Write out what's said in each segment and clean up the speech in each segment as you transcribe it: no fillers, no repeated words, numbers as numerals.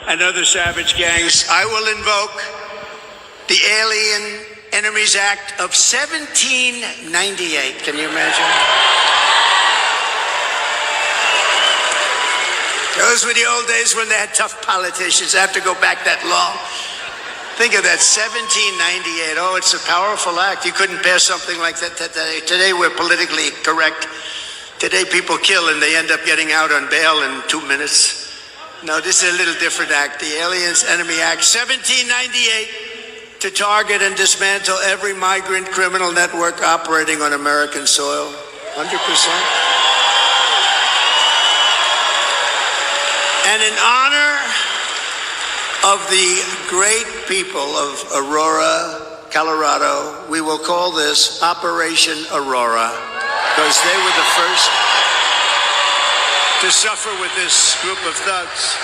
and other savage gangs, I will invoke the Alien Enemies Act of 1798. Can you imagine? Those were the old days when they had tough politicians. I have to go back that long. Think of that, 1798. Oh, it's a powerful act. You couldn't pass something like that today. Today we're politically correct. Today people kill and they end up getting out on bail in 2 minutes. No, this is a little different act. The Aliens Enemy Act, 1798, to target and dismantle every migrant criminal network operating on American soil. 100%. And in honor of the great people of Aurora, Colorado, we will call this Operation Aurora, because they were the first to suffer with this group of thugs.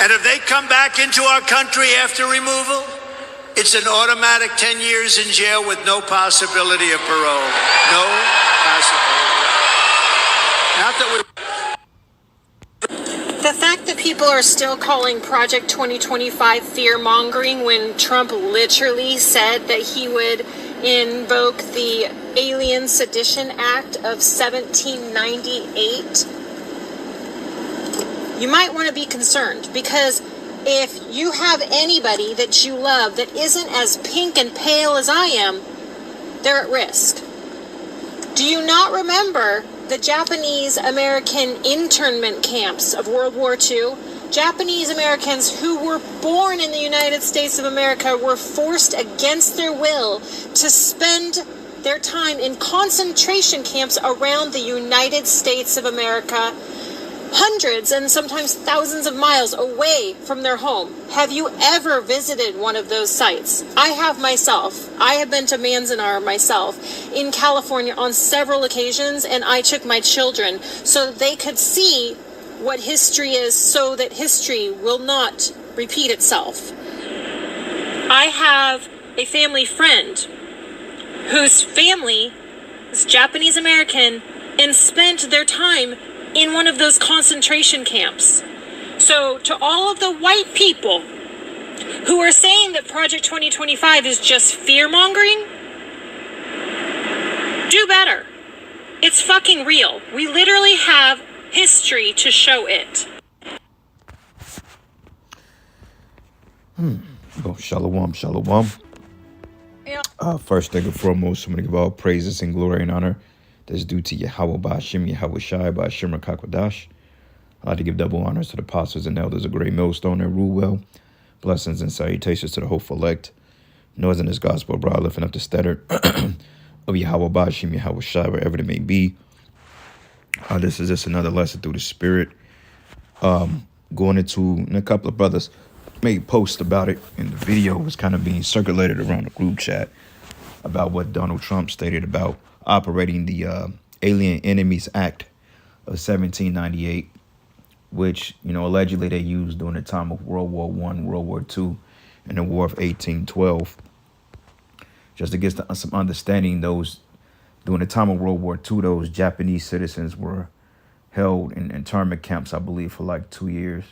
And if they come back into our country after removal, it's an automatic 10 years in jail with no possibility of parole. No possibility. Not that we... The fact that people are still calling Project 2025 fear-mongering when Trump literally said that he would invoke the Alien Sedition Act of 1798, you might want to be concerned, because if you have anybody that you love that isn't as pink and pale as I am, they're at risk. Do you not remember the Japanese American internment camps of World War II? Japanese Americans who were born in the United States of America were forced against their will to spend their time in concentration camps around the United States of America, hundreds and sometimes thousands of miles away from their home. Have you ever visited one of those sites? I have myself. I have been to Manzanar myself in California on several occasions, and I took my children so they could see what history is, so that history will not repeat itself. I have a family friend whose family is Japanese American and spent their time in one of those concentration camps. So to all of the white people who are saying that Project 2025 is just fear-mongering, do better. It's fucking real. We literally have history to show it. Oh, shalom, shalom. Yeah. First thing and foremost, I'm going to give all praises and glory and honor that's due to Yahweh Ba'Shem, Yahweh Shai, Ba'Shem Rakakwadash. I'd like to give double honors to the apostles and elders of Great Millstone that rule well. Blessings and salutations to the hopeful elect. Noise in this gospel abroad, lifting up the standard of Yahweh Ba'Shem, Yahweh Shai, wherever it may be. This is just another lesson through the Spirit. Going into, and a couple of brothers made posts about it, and the video was kind of being circulated around the group chat about what Donald Trump stated about operating the Alien Enemies Act of 1798, which, you know, allegedly they used during the time of World War I, World War II, and the War of 1812. Just to get some understanding, those during the time of World War II, those Japanese citizens were held in internment camps, I believe, for like 2 years.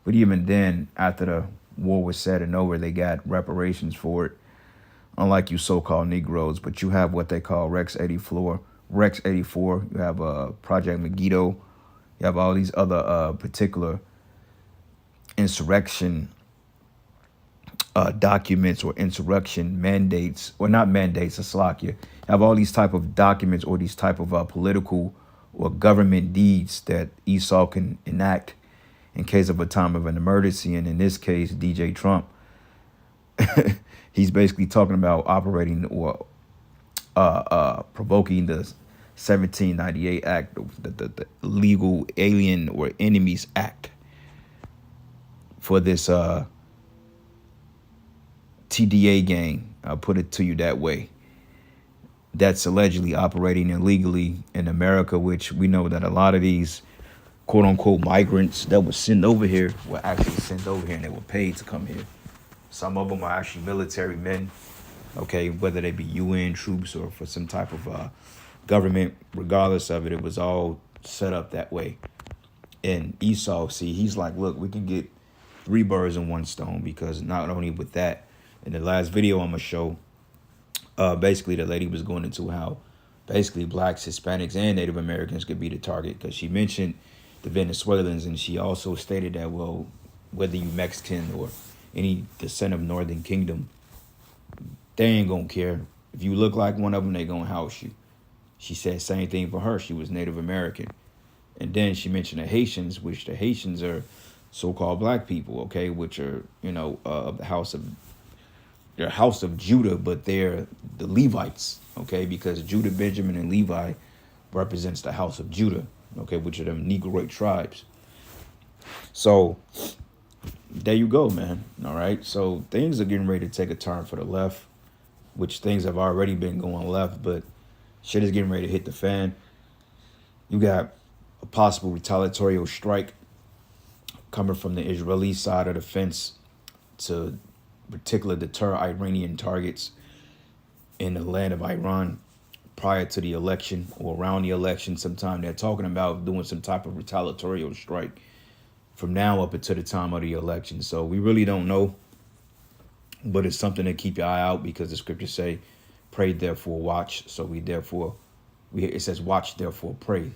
But even then, after the war was said and over, they got reparations for it. Unlike you so-called Negroes, but you have what they call Rex 84. You have Project Megiddo. You have all these other particular insurrection documents or insurrection mandates, or not mandates, Aslakia. You have all these type of documents or these type of political or government deeds that Esau can enact in case of a time of an emergency. And in this case, DJ Trump, he's basically talking about operating or provoking the 1798 Act, the Legal Alien or Enemies Act, for this TDA gang. I'll put it to you that way. That's allegedly operating illegally in America, which we know that a lot of these quote unquote migrants that were sent over here were actually sent over here and they were paid to come here. Some of them are actually military men, okay, whether they be UN troops or for some type of government. Regardless of it, it was all set up that way. And Esau, see, he's like, look, we can get three birds in one stone, because not only with that, in the last video I'm gonna show, basically the lady was going into how basically blacks, Hispanics, and Native Americans could be the target, because she mentioned the Venezuelans, and she also stated that, well, whether you Mexican or any descent of Northern Kingdom, they ain't gonna care. If you look like one of them, they gonna house you. She said same thing for her. She was Native American. And then she mentioned the Haitians, which the Haitians are so-called black people, okay, which are, you know, of the they're house of Judah, but they're the Levites, okay, because Judah, Benjamin, and Levi represents the house of Judah, okay, which are them Negroid tribes. So there you go, man. All right. So things are getting ready to take a turn for the left, which things have already been going left, but shit is getting ready to hit the fan. You got a possible retaliatory strike coming from the Israeli side of the fence to particularly deter Iranian targets in the land of Iran prior to the election or around the election sometime. They're talking about doing some type of retaliatory strike from now up until the time of the election. So we really don't know, but it's something to keep your eye out, because the scriptures say, pray therefore watch. So it says watch therefore pray.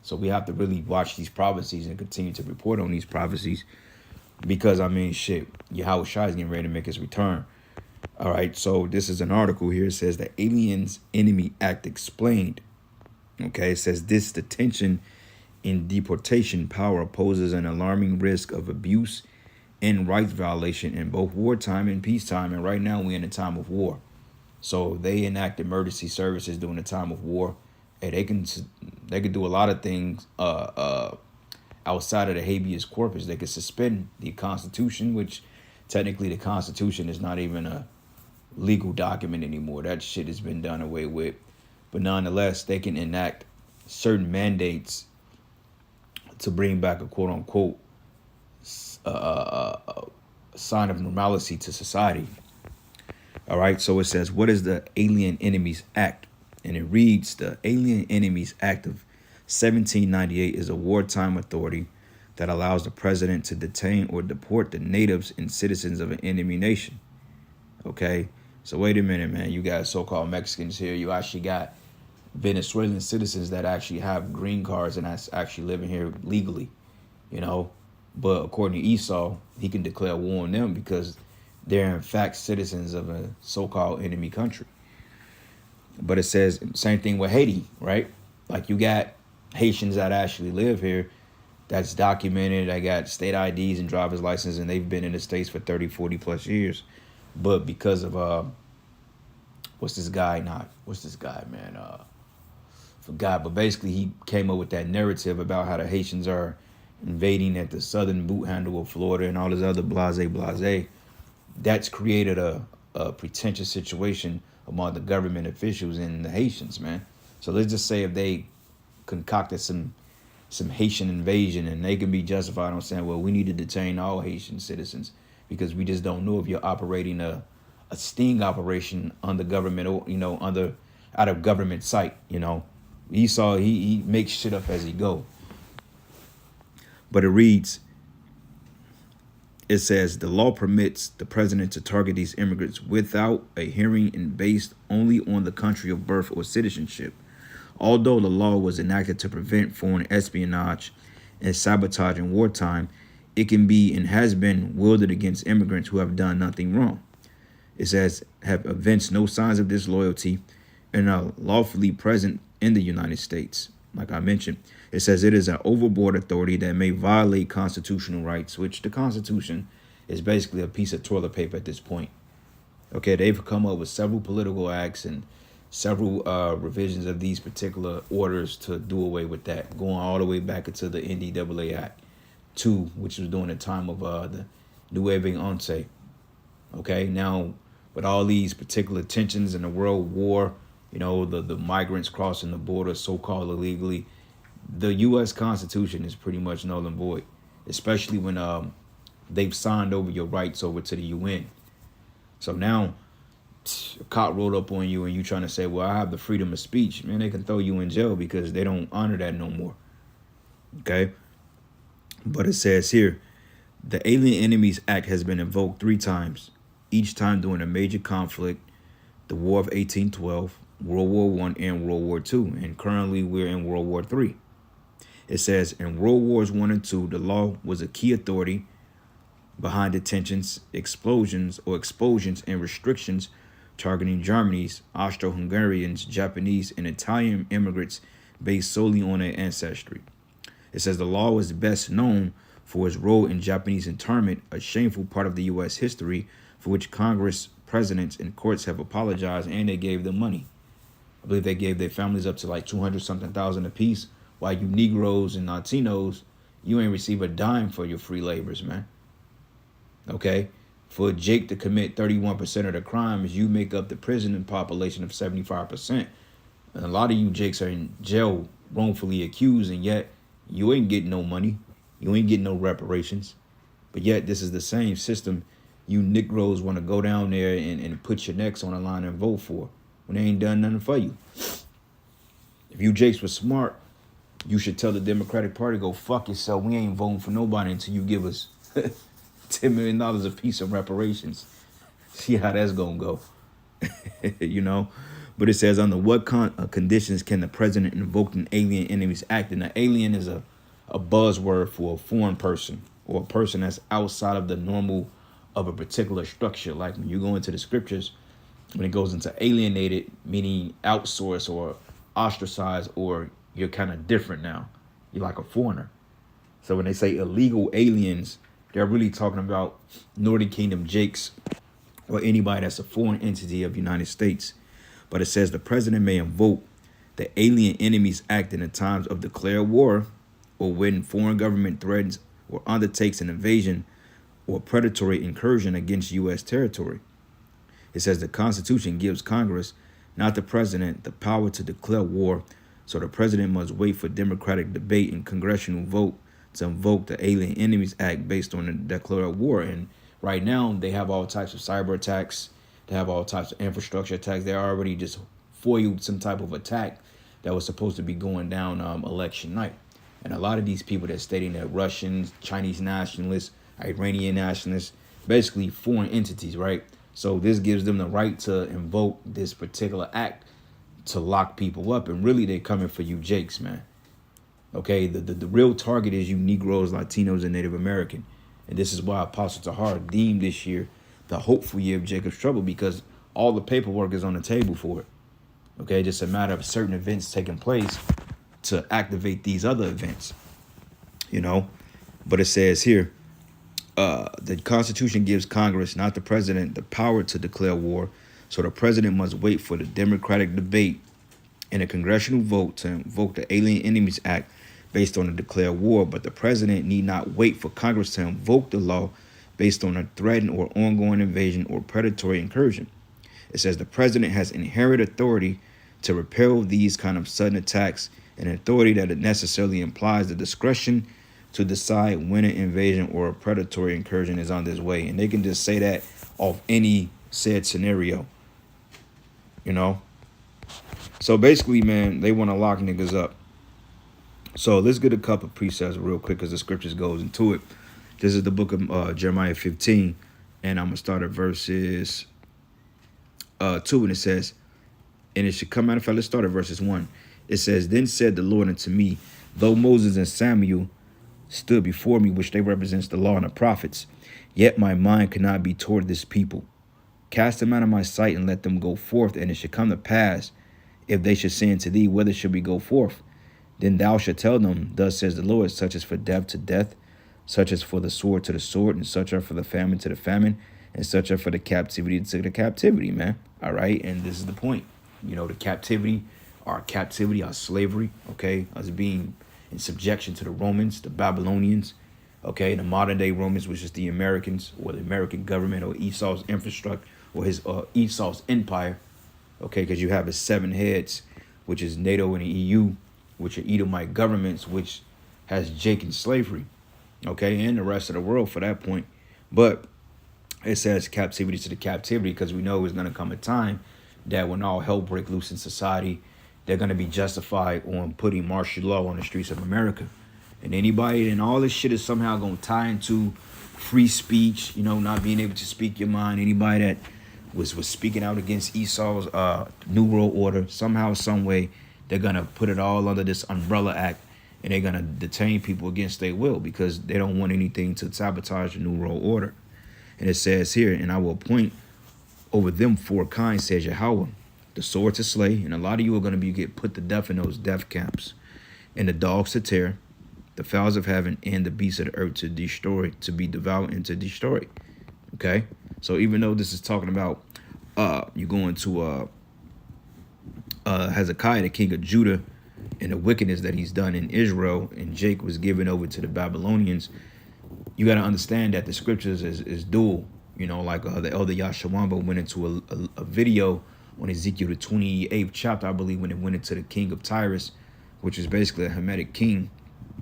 So we have to really watch these prophecies and continue to report on these prophecies, because I mean, shit, Yahweh Shai is getting ready to make his return. All right, so this is an article here. It says the Aliens Enemy Act explained. Okay, it says this detention in deportation power poses an alarming risk of abuse and rights violation in both wartime and peacetime. And right now we're in a time of war. So they enact emergency services during the time of war. And they can do a lot of things outside of the habeas corpus. They could suspend the Constitution, which technically the Constitution is not even a legal document anymore. That shit has been done away with. But nonetheless, they can enact certain mandates to bring back a quote unquote sign of normalcy to society. All right. So it says, what is the Alien Enemies Act? And it reads, the Alien Enemies Act of 1798 is a wartime authority that allows the president to detain or deport the natives and citizens of an enemy nation. Okay. So wait a minute, man. You got so-called Mexicans here. You actually got Venezuelan citizens that actually have green cards and that's actually living here legally, you know. But according to Esau, he can declare war on them because they're in fact citizens of a so-called enemy country. But it says same thing with Haiti, right? Like you got Haitians that actually live here that's documented. I got state IDs and driver's license, and they've been in the States for 30, 40 plus years. But because of, what's this guy, man? Forgot. But basically he came up with that narrative about how the Haitians are invading at the southern boot handle of Florida and all this other blase. That's created a pretentious situation among the government officials and the Haitians, man. So let's just say if they concocted some Haitian invasion, and they can be justified on saying, well, we need to detain all Haitian citizens because we just don't know if you're operating a sting operation under government, or, you know, out of government sight, you know. Esau, he makes shit up as he go. But it reads, it says the law permits the president to target these immigrants without a hearing and based only on the country of birth or citizenship. Although the law was enacted to prevent foreign espionage and sabotage in wartime, it can be and has been wielded against immigrants who have done nothing wrong. It says have evinced no signs of disloyalty and are lawfully present in the United States. Like I mentioned, it says it is an overboard authority that may violate constitutional rights, which the Constitution is basically a piece of toilet paper at this point. Okay, they've come up with several political acts and several revisions of these particular orders to do away with that, going all the way back into the NDAA Act 2, which was during the time of the Nueve Once. Okay, now with all these particular tensions in the world war, you know, the migrants crossing the border so-called illegally, the U.S. Constitution is pretty much null and void, especially when they've signed over your rights over to the UN. So now a cop rolled up on you and you trying to say, well, I have the freedom of speech. Man, they can throw you in jail because they don't honor that no more. Okay. But it says here, The Alien Enemies Act has been invoked 3 times, each time during a major conflict, the War of 1812, World War I, and World War II, and currently we're in World War III. It says, in World Wars I and II, the law was a key authority behind detentions, explosions, and restrictions targeting Germany's, Austro-Hungarians, Japanese, and Italian immigrants based solely on their ancestry. It says the law was best known for its role in Japanese internment, a shameful part of the U.S. history for which Congress, presidents, and courts have apologized, and they gave them money. I believe they gave their families up to like 200-something thousand apiece, while you Negroes and Latinos, you ain't receive a dime for your free labors, man. Okay? For Jake to commit 31% of the crimes, you make up the prison population of 75%. And a lot of you Jakes are in jail wrongfully accused, and yet you ain't getting no money. You ain't getting no reparations. But yet this is the same system you Negroes want to go down there and put your necks on the line and vote for when they ain't done nothing for you. If you Jakes were smart, you should tell the Democratic Party, go fuck yourself. We ain't voting for nobody until you give us $10 million a piece of reparations. See how that's going to go. You know? But it says, under what conditions can the president invoke an Alien Enemies Act? And an alien is a buzzword for a foreign person or a person that's outside of the normal of a particular structure. Like when you go into the scriptures, when it goes into alienated, meaning outsourced or ostracized, or you're kind of different now. You're like a foreigner. So when they say illegal aliens, they're really talking about Northern Kingdom Jakes or anybody that's a foreign entity of the United States. But it says the president may invoke the Alien Enemies Act in the times of declared war, or when foreign government threatens or undertakes an invasion or predatory incursion against U.S. territory. It says the Constitution gives Congress, not the president, the power to declare war, so the president must wait for democratic debate and congressional vote to invoke the Alien Enemies Act based on the declared war. And right now, they have all types of cyber attacks. They have all types of infrastructure attacks. They already just foiled some type of attack that was supposed to be going down election night. And a lot of these people that stating that Russians, Chinese nationalists, Iranian nationalists, basically foreign entities, right? So this gives them the right to invoke this particular act to lock people up. And really, they're coming for you Jakes, man. Okay, the real target is you Negroes, Latinos, and Native American. And this is why Apostle Tahar deemed this year the hopeful year of Jacob's trouble, because all the paperwork is on the table for it. Okay, just a matter of certain events taking place to activate these other events, you know. But it says here, the Constitution gives Congress, not the president, the power to declare war. So the president must wait for the democratic debate and a congressional vote to invoke the Alien Enemies Act based on a declared war. But the president need not wait for Congress to invoke the law based on a threatened or ongoing invasion or predatory incursion. It says the president has inherent authority to repel these kind of sudden attacks, an authority that it necessarily implies the discretion to decide when an invasion or a predatory incursion is on this way. And they can just say that off any said scenario, you know. So basically, man, they want to lock niggas up. So let's get a couple of precepts real quick because the scriptures goes into it. This is the book of Jeremiah 15, and I'm going to start at verses 2, and it says, and it should come out, let's start at verses 1. It says, then said the Lord unto me, though Moses and Samuel stood before me, which they represents the law and the prophets, yet my mind could not be toward this people. Cast them out of my sight and let them go forth, and it should come to pass, if they should say unto thee, whither should we go forth? Then thou shalt tell them, thus says the Lord, such as for death to death, such as for the sword to the sword, and such are for the famine to the famine, and such are for the captivity to the captivity, man. All right, and this is the point. You know, the captivity, our slavery, okay, us being in subjection to the Romans, the Babylonians, okay, the modern day Romans, which is the Americans or the American government or Esau's infrastructure or his Esau's empire, okay, because you have his 7 heads, which is NATO and the EU, which are Edomite governments, which has Jake in slavery, okay, and the rest of the world for that point. But it says captivity to the captivity because we know it's going to come a time that when all hell break loose in society, they're going to be justified on putting martial law on the streets of America. And anybody and all this shit is somehow gonna tie into free speech, not being able to speak your mind. Anybody that was speaking out against Esau's New World Order, somehow, some way, they're gonna put it all under this umbrella act, and they're gonna detain people against their will because they don't want anything to sabotage the New World Order. And it says here, and I will appoint over them 4 kinds, says Yahweh, the sword to slay, and a lot of you are gonna get put to death in those death camps, and the dogs to tear, the fowls of heaven, and the beasts of the earth to destroy, to be devoured and to destroy. Okay, so even though this is talking about you're going to Hezekiah, the king of Judah, and the wickedness that he's done in Israel, and Jake was given over to the Babylonians, you got to understand that the scriptures is dual. Like the elder Yashawamba went into a video on Ezekiel the 28th chapter, I believe, when it went into the king of Tyrus, which is basically a Hamitic king.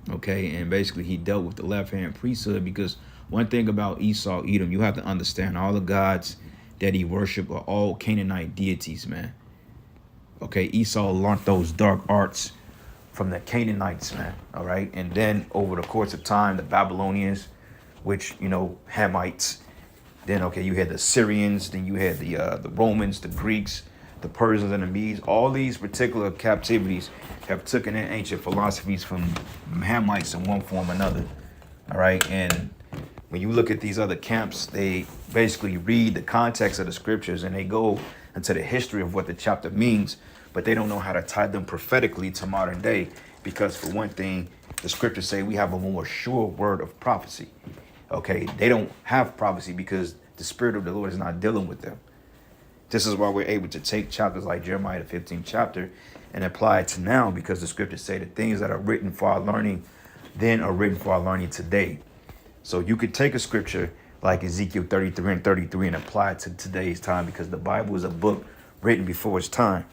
Okay, and basically he dealt with the left-hand priesthood, because one thing about Esau, Edom, you have to understand, all the gods that he worshiped are all Canaanite deities, man. Okay, Esau learned those dark arts from the Canaanites, man. All right, and then over the course of time, the Babylonians, which, Hamites. Then, okay, you had the Syrians, then you had the Romans, the Greeks, the Persians, and the Medes. All these particular captivities have taken in ancient philosophies from Hamites in one form or another. All right, and when you look at these other camps, they basically read the context of the scriptures and they go into the history of what the chapter means, but they don't know how to tie them prophetically to modern day, because for one thing, the scriptures say we have a more sure word of prophecy. Okay, they don't have prophecy because the Spirit of the Lord is not dealing with them. This is why we're able to take chapters like Jeremiah, the 15th chapter, and apply it to now, because the scriptures say the things that are written for our learning then are written for our learning today. So you could take a scripture like Ezekiel 33 and 33 and apply it to today's time, because the Bible is a book written before its time.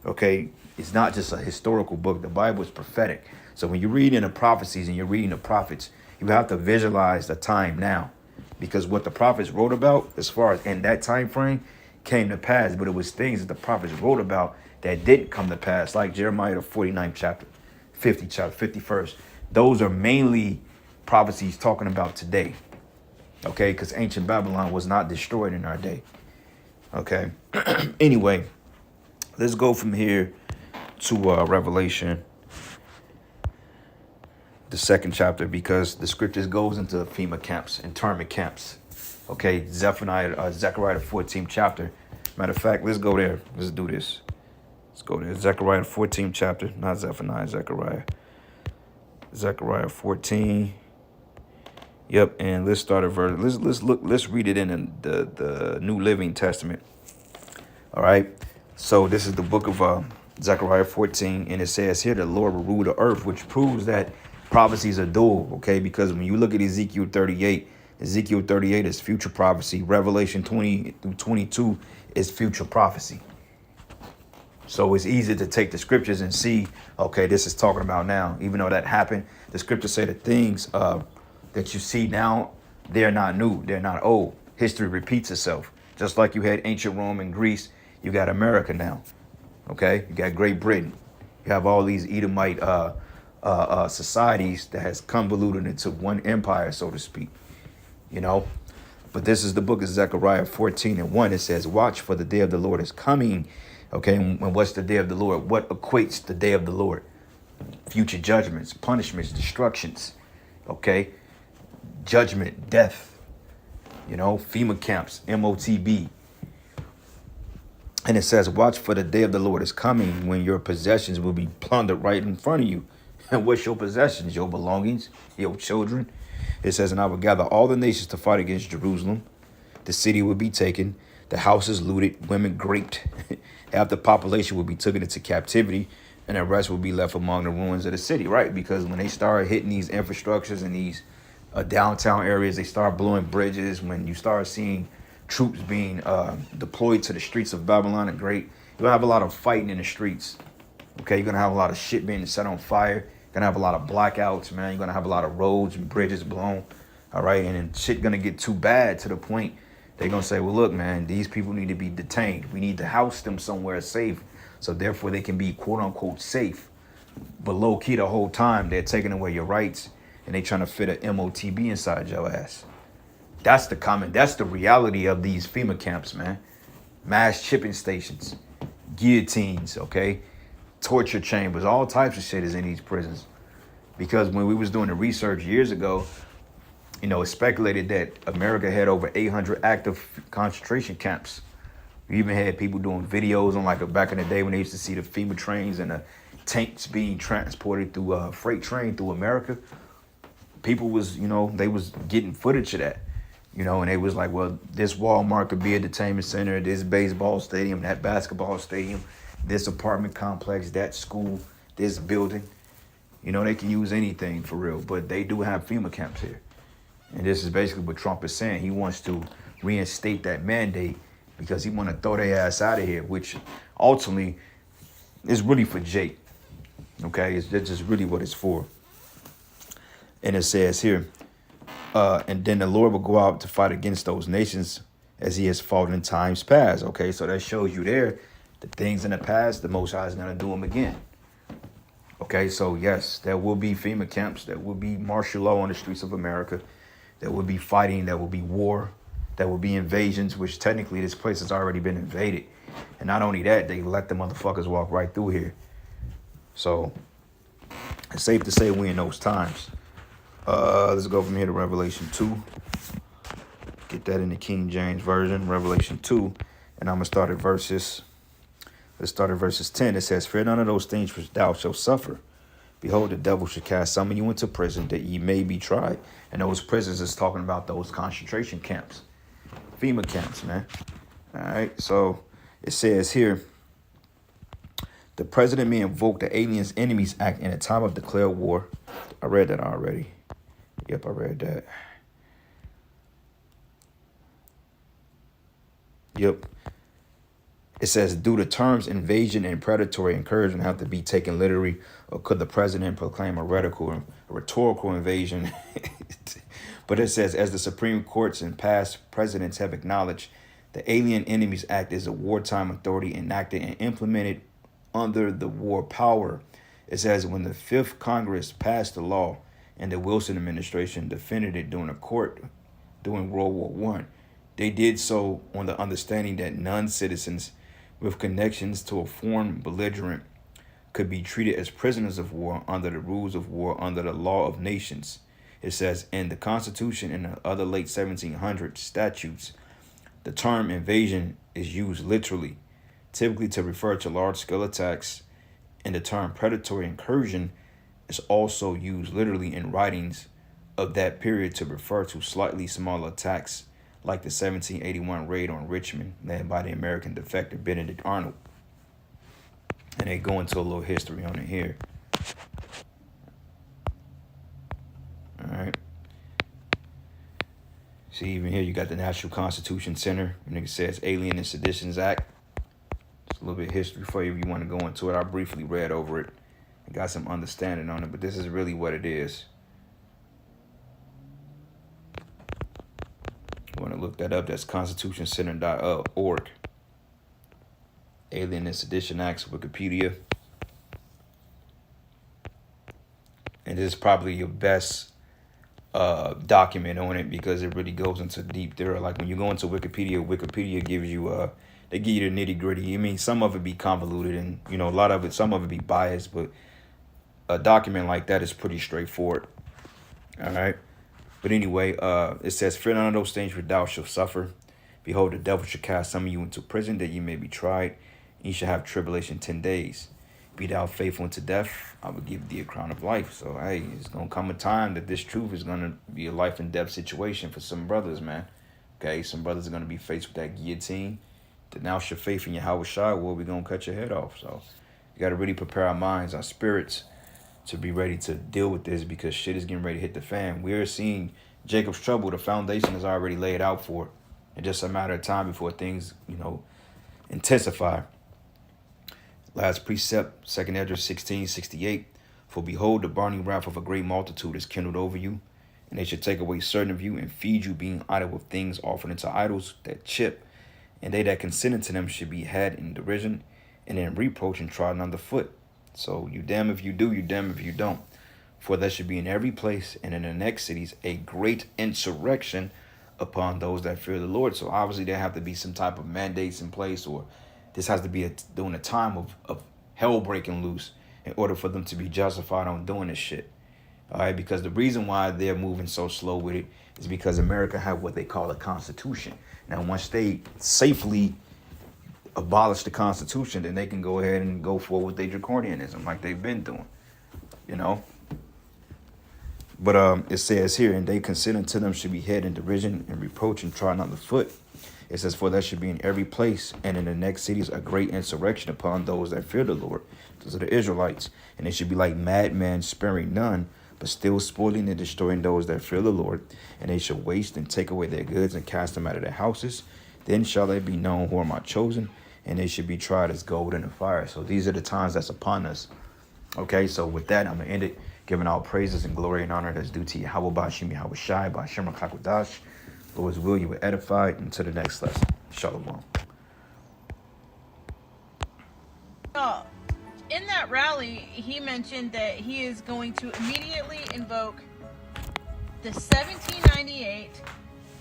Okay, it's not just a historical book. The Bible is prophetic. So when you're reading the prophecies and you're reading the prophets, you have to visualize the time now, because what the prophets wrote about as far as in that time frame came to pass, but it was things that the prophets wrote about that didn't come to pass, like Jeremiah the 49th chapter, 50th chapter, 51st. Those are mainly prophecies talking about today. Okay, because ancient Babylon was not destroyed in our day. Okay. Anyway, let's go from here to Revelation, the 2nd chapter, because the scriptures goes into FEMA camps, internment camps. Okay, Zechariah the 14th chapter. Matter of fact, let's go there. Let's do this. Let's go there. Zechariah the 14th chapter, not Zephaniah, Zechariah. Zechariah 14. Yep, and let's start at verse. Let's read it in the New Living Testament. All right. So this is the book of Zechariah 14, and it says here the Lord will rule the earth, which proves that prophecies are dual. Okay, because when you look at Ezekiel 38 is future prophecy. Revelation 20 through 22 is future prophecy. So it's easy to take the scriptures and see, okay, this is talking about now. Even though that happened, the scriptures say the things that you see now, they're not new, they're not old. History repeats itself. Just like you had ancient Rome and Greece, you got America now. Okay, you got Great Britain. You have all these Edomite societies that has convoluted into one empire, so to speak. But this is the book of Zechariah 14 and 1. It says, watch, for the day of the Lord is coming. Okay, and what's the day of the Lord? What equates the day of the Lord? Future judgments, punishments, destructions. Okay, judgment, death. FEMA camps, MOTB. And it says, watch, for the day of the Lord is coming when your possessions will be plundered right in front of you. And what's your possessions? Your belongings, your children. It says, and I will gather all the nations to fight against Jerusalem. The city will be taken, the houses looted, women raped. Half the population will be taken into captivity, and the rest will be left among the ruins of the city, right? Because when they start hitting these infrastructures and these downtown areas, they start blowing bridges. When you start seeing troops being deployed to the streets of Babylon the Great, you're going to have a lot of fighting in the streets. Okay, you're going to have a lot of shit being set on fire. You're going to have a lot of blackouts, man. You're going to have a lot of roads and bridges blown. All right, and then shit going to get too bad to the point they're going to say, well, look, man, these people need to be detained. We need to house them somewhere safe, so therefore they can be quote unquote safe. But low key, the whole time they're taking away your rights and they trying to fit a MOTB inside your ass. That's the reality of these FEMA camps, man. Mass shipping stations, guillotines, okay? Torture chambers, all types of shit is in these prisons. Because when we was doing the research years ago, you know, it's speculated that America had over 800 active concentration camps. We even had people doing videos on, like, back in the day when they used to see the FEMA trains and the tanks being transported through a freight train through America. People was, you know, they was getting footage of that, you know, and they was like, well, this Walmart could be a detainment center, this baseball stadium, that basketball stadium, this apartment complex, that school, this building. You know, they can use anything for real, but they do have FEMA camps here. And this is basically what Trump is saying. He wants to reinstate that mandate because he want to throw their ass out of here, which ultimately is really for Jake. Okay, that's just really what it's for. And it says here, and then the Lord will go out to fight against those nations as he has fought in times past. Okay, so that shows you there the things in the past, the Most High is going to do them again. Okay, so yes, there will be FEMA camps. There will be martial law on the streets of America. There will be fighting. There will be war. There will be invasions, which technically this place has already been invaded. And not only that, they let the motherfuckers walk right through here. So it's safe to say we're in those times. Let's go from here to Revelation 2. Get that in the King James Version, Revelation 2. And I'm going to start at verses. Let's start at verses 10. It says, fear none of those things which thou shalt suffer. Behold, the devil shall cast some of you into prison that ye may be tried. And those prisons is talking about those concentration camps. FEMA camps, man. All right, so it says here, the president may invoke the Aliens Enemies Act in a time of declared war. I read that already. Yep, I read that. Yep. It says, do the terms invasion and predatory incursion have to be taken literally, or could the president proclaim a rhetorical invasion? But it says, as the Supreme Courts and past presidents have acknowledged, the Alien Enemies Act is a wartime authority enacted and implemented under the war power. It says, when the Fifth Congress passed the law and the Wilson administration defended it during World War I, they did so on the understanding that non-citizens with connections to a foreign belligerent could be treated as prisoners of war under the rules of war under the law of nations. It says, in the Constitution and the other late 1700s statutes, the term invasion is used literally, typically to refer to large-scale attacks, and the term predatory incursion is also used literally in writings of that period to refer to slightly smaller attacks like the 1781 raid on Richmond led by the American defector Benedict Arnold. And they go into a little history on it here. All right. See, even here you got the National Constitution Center. And it says Alien and Seditions Act. Just a little bit of history for you if you want to go into it. I briefly read over it and got some understanding on it, but this is really what it is. You want to look that up? That's constitutioncenter.org. Alien and Sedition Acts, Wikipedia. And this is probably your best document on it because it really goes into deep there. Like when you go into Wikipedia gives you they give you the nitty gritty. I mean, some of it be convoluted and you know a lot of it, some of it be biased, but a document like that is pretty straightforward. All right. But anyway, it says, fear none of those things which thou shalt suffer. Behold, the devil shall cast some of you into prison that ye may be tried. And ye shall have tribulation 10 days. Be thou faithful unto death, I will give thee a crown of life. So, hey, it's going to come a time that this truth is going to be a life and death situation for some brothers, man. Okay, some brothers are going to be faced with that guillotine. Denounce your faith in Yahweh Shai, well, we're going to cut your head off. So, you got to really prepare our minds, our spirits, to be ready to deal with this because shit is getting ready to hit the fan. We're seeing Jacob's trouble. The foundation is already laid out for it. It's just a matter of time before things, you know, intensify. Last precept, 2 Esdras 16:68. For behold, the burning wrath of a great multitude is kindled over you, and they shall take away certain of you and feed you, being idle with things offered unto idols that chip. And they that consent unto them should be had in derision and in reproach and trodden under foot. So you damn if you do, you damn if you don't. For there should be in every place and in the next cities a great insurrection upon those that fear the Lord. So obviously there have to be some type of mandates in place, or this has to be during a time of hell breaking loose in order for them to be justified on doing this shit. All right, because the reason why they're moving so slow with it is because America have what they call a constitution. Now, once they safely abolish the constitution, then they can go ahead and go forward with their draconianism like they've been doing, you know. But it says here, and they consider unto them should be head in derision and reproach and trodden under foot. It says, for there should be in every place and in the next cities a great insurrection upon those that fear the Lord. Those are the Israelites. And they should be like madmen, sparing none, but still spoiling and destroying those that fear the Lord. And they shall waste and take away their goods and cast them out of their houses. Then shall they be known who are my chosen, and they should be tried as gold in the fire. So these are the times that's upon us. Okay, so with that, I'm going to end it, giving all praises and glory and honor that's due to Yahweh Bashim Yahweh Shai Bashim Kakwadash. Lord's will, you were edified. Until the next lesson. Shalom. In that rally, he mentioned that he is going to immediately invoke the 1798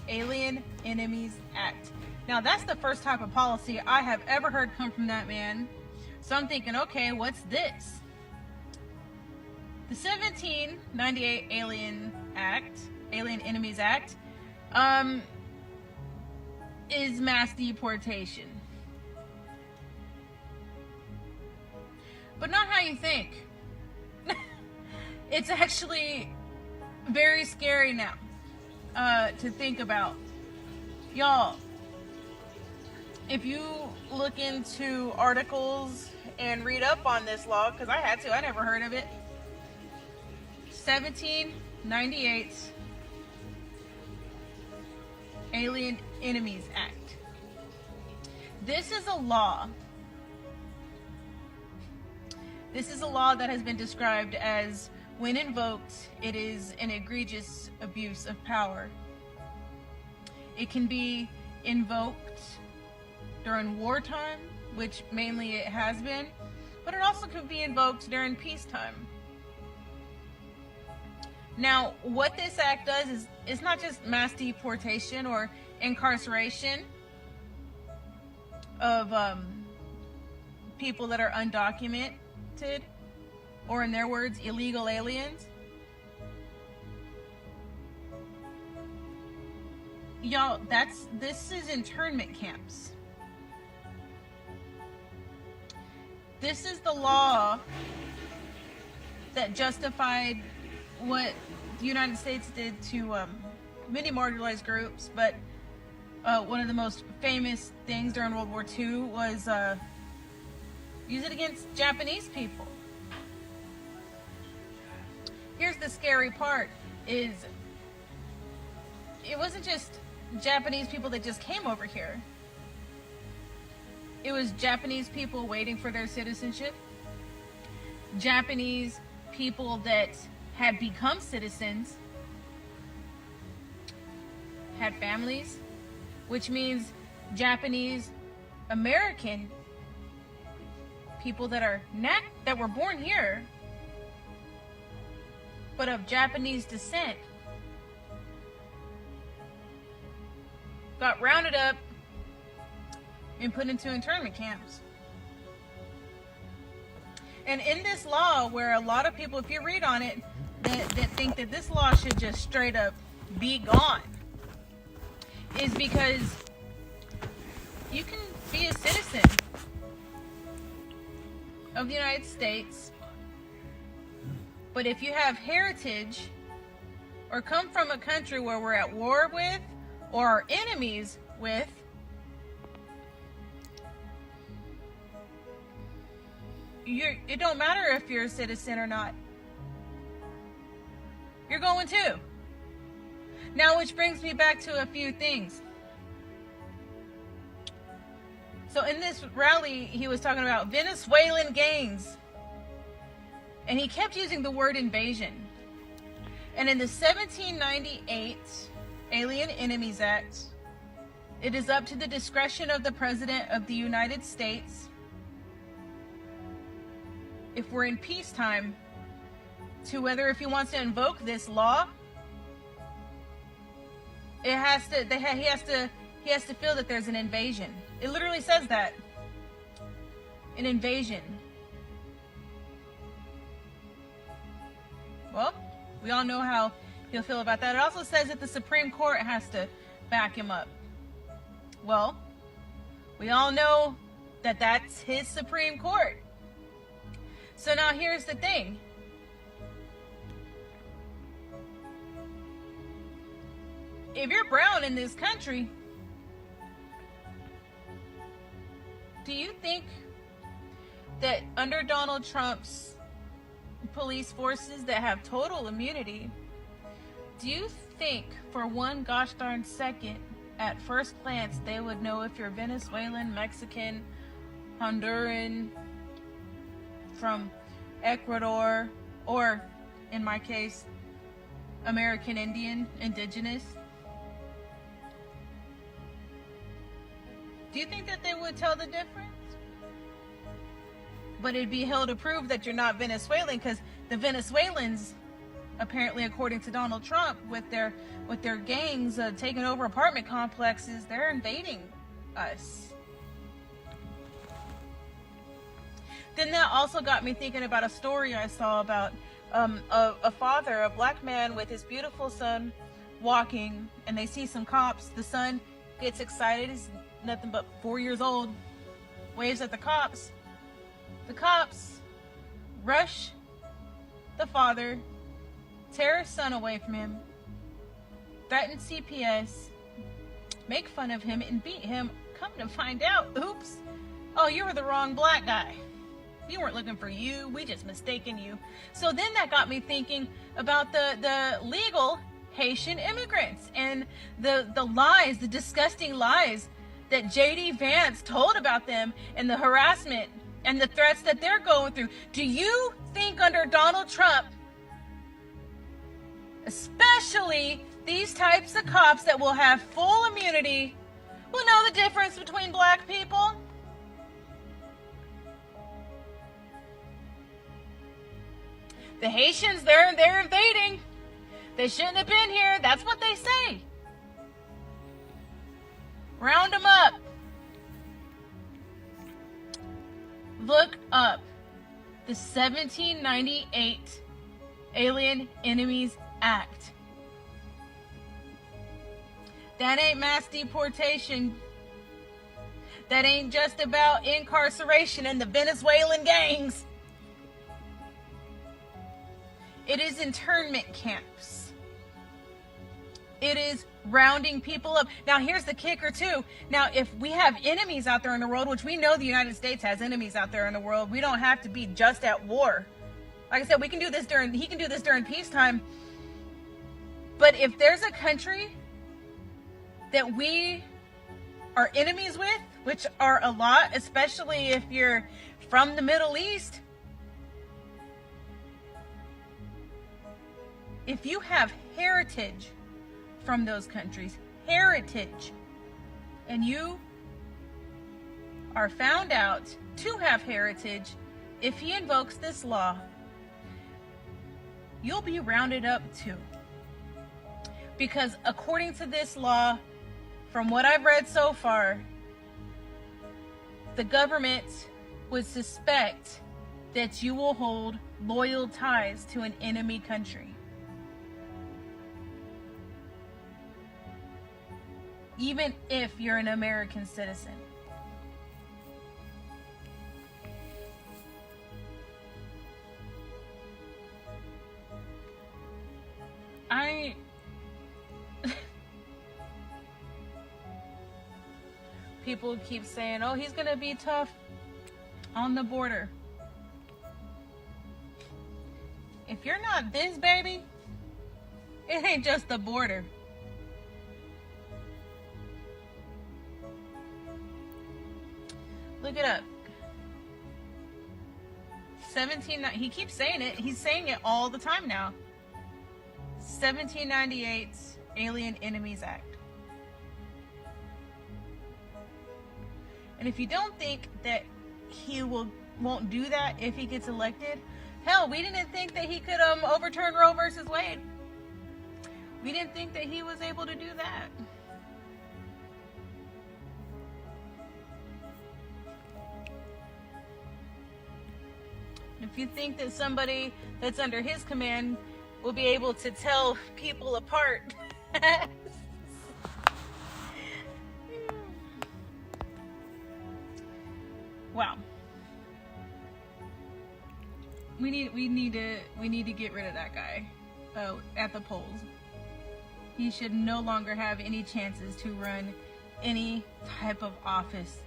Alien Enemies Act. Now, that's the first type of policy I have ever heard come from that man. So I'm thinking, okay, what's this? The 1798 Alien Enemies Act, is mass deportation. But not how you think. It's actually very scary now to think about. Y'all, if you look into articles and read up on this law, because I had to, I never heard of it. 1798 Alien Enemies Act. This is a law. This is a law that has been described as, when invoked, it is an egregious abuse of power. It can be invoked during wartime, which mainly it has been, but it also could be invoked during peacetime. Now, what this act does is it's not just mass deportation or incarceration of people that are undocumented, or in their words, illegal aliens. Y'all, this is internment camps. This is the law that justified what the United States did to many marginalized groups, but one of the most famous things during World War II was use it against Japanese people. Here's the scary part, is it wasn't just Japanese people that just came over here. It was Japanese people waiting for their citizenship, Japanese people that had become citizens, had families, which means Japanese American people that were born here but of Japanese descent got rounded up and put into internment camps. And in this law, where a lot of people, if you read on it, that think that this law should just straight up be gone, is because you can be a citizen of the United States, but if you have heritage or come from a country where we're at war with or are enemies with, it don't matter if you're a citizen or not. You're going too. Now, which brings me back to a few things. So in this rally, he was talking about Venezuelan gangs. And he kept using the word invasion. And in the 1798 Alien Enemies Act, it is up to the discretion of the President of the United States if we're in peacetime, to whether if he wants to invoke this law, he has to feel that there's an invasion. It literally says that. An invasion. Well, we all know how he'll feel about that. It also says that the Supreme Court has to back him up. Well, we all know that that's his Supreme Court. So now here's the thing. If you're brown in this country, do you think that under Donald Trump's police forces that have total immunity, do you think for one gosh darn second, at first glance, they would know if you're Venezuelan, Mexican, Honduran, from Ecuador, or, in my case, American Indian, indigenous? Do you think that they would tell the difference? But it'd be hell to prove that you're not Venezuelan, because the Venezuelans, apparently according to Donald Trump, with their gangs taking over apartment complexes, they're invading us. Then that also got me thinking about a story I saw about a father, a black man with his beautiful son walking, and they see some cops. The son gets excited. He's nothing but 4 years old. Waves at the cops. The cops rush the father, tear his son away from him, threaten CPS, make fun of him, and beat him. Come to find out, oops, oh, you were the wrong black guy. We weren't looking for you. We just mistaken you. So then that got me thinking about the legal Haitian immigrants and the lies, the disgusting lies that J.D. Vance told about them, and the harassment and the threats that they're going through. Do you think under Donald Trump, especially these types of cops that will have full immunity, will know the difference between black people? The Haitians, they're invading. They shouldn't have been here. That's what they say. Round them up. Look up the 1798 Alien Enemies Act. That ain't mass deportation. That ain't just about incarceration and the Venezuelan gangs. It is internment camps. It is rounding people up. Now, here's the kicker, too. Now, if we have enemies out there in the world, which we know the United States has enemies out there in the world, we don't have to be just at war. Like I said, he can do this during peacetime. But if there's a country that we are enemies with, which are a lot, especially if you're from the Middle East, if you have heritage from those countries, and you are found out to have heritage, if he invokes this law, you'll be rounded up too. Because according to this law, from what I've read so far, the government would suspect that you will hold loyal ties to an enemy country. Even if you're an American citizen. People keep saying, oh, he's gonna be tough on the border. If you're not this, baby, it ain't just the border. Look it up. He keeps saying it. He's saying it all the time now. 1798 Alien Enemies Act. And if you don't think that he will won't do that if he gets elected. Hell, we didn't think that he could overturn Roe versus Wade. We didn't think that he was able to do that. If you think that somebody that's under his command will be able to tell people apart. Wow. We need to get rid of that guy at the polls. He should no longer have any chances to run any type of office